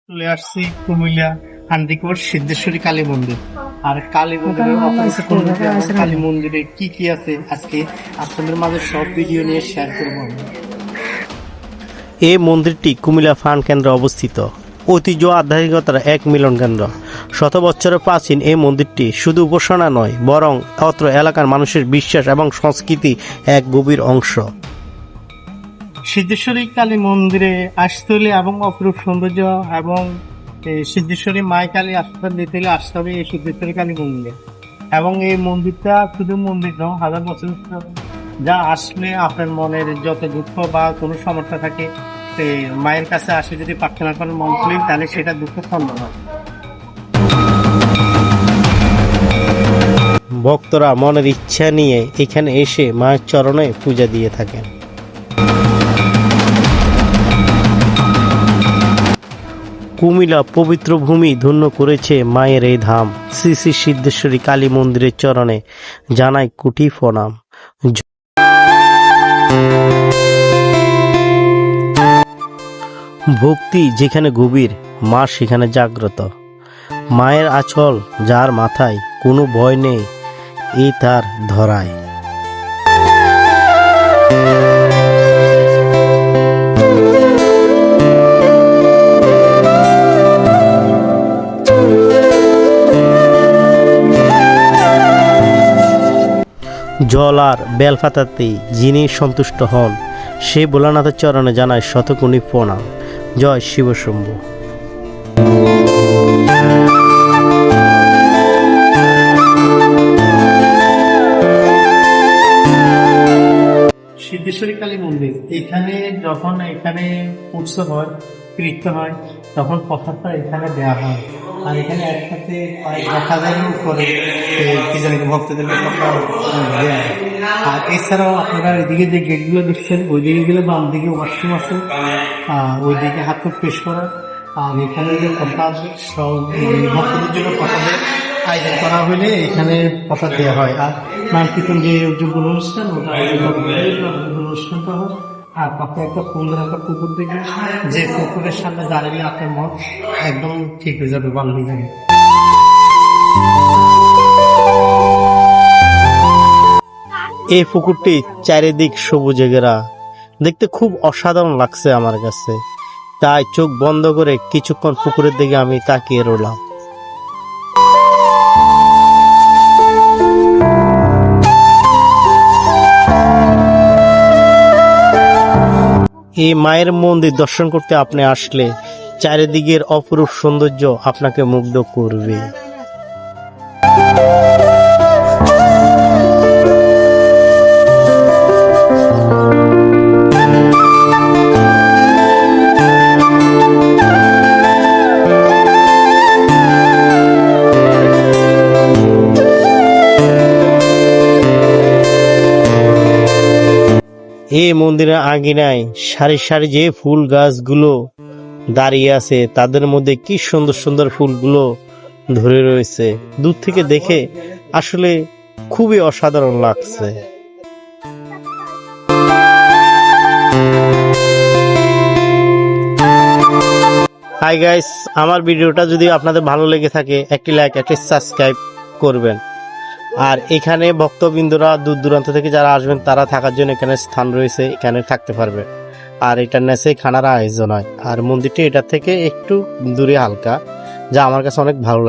চলে আসছি কুমিল্লা আন্দিকোট সিদ্ধেশ্বরী কালী মন্দির। আর কালী মন্দিরের কালী মন্দিরে কি কি আছে আজকে আপনাদের মাঝে সব ভিডিও নিয়ে শেয়ার করবো। এই মন্দিরটি কুমিল্লা ফান কেন্দ্রে অবস্থিত। ঐতিহ্য আধ্যাত্মিকতার এক মিলন কেন্দ্র। শত বছরের প্রাচীন এই মন্দিরটি শুধু উপাসনা নয়, বরং অত্র এলাকার মানুষের বিশ্বাস এবং সংস্কৃতি এক গভীর অংশ। সিদ্ধেশ্বরী কালী মন্দিরে আসতে হলে এবং অপরূপ সৌন্দর্য এবং সিদ্ধেশ্বরী মায় কালী আশীর্বাদ নিতে হলে আসতে হবে এই সিদ্ধেশ্বরী কালী মন্দিরে। এবং এই মন্দিরটা শুধু মন্দির নয়, হাজার বছর যা আসলে আপনার মনের যত দুঃখ বা কোনো সমস্যা থাকে মায়ের কাছে আসে যদি প্রার্থনা করেন মন খুলে, তাহলে সেটা দুঃখ খণ্ডন হয়। ভক্তরা মনের ইচ্ছা নিয়ে এখানে এসে মায়ের চরণে পূজা দিয়ে থাকেন। কুমিল্লা পবিত্র ভূমি ধন্য করেছে মায়ের এই ধাম। শ্রী শ্রী সিদ্ধেশ্বরী কালী মন্দিরের চরণে জানাই কোটি প্রণাম। ভক্তি যেখানে গভীর, মা সেখানে জাগ্রত। মায়ের আঁচল যার মাথায়, কোনো ভয় নেই এই তার ধরায়। জল আর বেলপাতাতেই যিনি সন্তুষ্ট হন, সে ভোলানাথের চরণে জানায় শতকোটি প্রণাম। জয় শিবশম্ভু। সিদ্ধেশ্বরী কালী মন্দির এখানে যখন উৎসব হয়, কীর্ত হয়, তখন প্রসাদটা এখানে দেওয়া হয়। আর এখানে একসাথে 1000-এর উপরে কি জানি ভক্তদেরকে প্রসাদ দেওয়া হয়। আর এছাড়াও আপনারা এদিকে যে গেটগুলো দেখছেন, ওই দিকে গেলে বাম দিকে ওয়াশরুম আছে, ওই দিকে হাত পেশ করা। আর এখানে যে প্রসাদ ভক্তদের জন্য প্রসাদের আয়োজন করা হলে এখানে প্রসাদ দেওয়া হয়। আর নাম কীর্তন যে যোগ্য অনুষ্ঠান, ওটা অনুষ্ঠানটা হয়। আর পাশে একটা সুন্দর একটা পুকুর দেখবে, যে পুকুরের সামনে দাঁড়িয়ে আপনার মন একদম ঠিক হয়ে যাবে, ভালো হয়ে যাবে। এই পুকুরটি চারিদিক সবুজে ঘেরা, দেখতে খুব অসাধারণ লাগছে আমার কাছে। তাই চোখ বন্ধ করে কিছুক্ষণ পুকুরের দিকে আমি তাকিয়ে রইলাম। এই মায়ের মন্দির দর্শন করতে আপনি আসলে চারিদিকের অপরূপ সৌন্দর্য আপনাকে মুগ্ধ করবে। এই মন্দিরের আঙিনায় সারি সারি যে ফুল গাছগুলো দাঁড়িয়ে আছে, তাদের মধ্যে কি সুন্দর সুন্দর ফুলগুলো ধরে রয়েছে। দূর থেকে দেখে আসলে খুবই অসাধারণ লাগছে। হাই গাইস, আমার ভিডিওটা যদি আপনাদের ভালো লেগে থাকে একটি লাইক, একটি সাবস্ক্রাইব করবেন। আর এখানে ভক্তবৃন্দরা দূর দূরান্ত থেকে যারা আসবেন তারা থাকার জন্য এখানে স্থান রয়েছে, এখানে থাকতে পারবে। আর এটা নেচে খানার আয়োজন হয়। আর মন্দিরটি এটা থেকে একটু দূরে হালকা, যা আমার কাছে অনেক ভালো লাগে।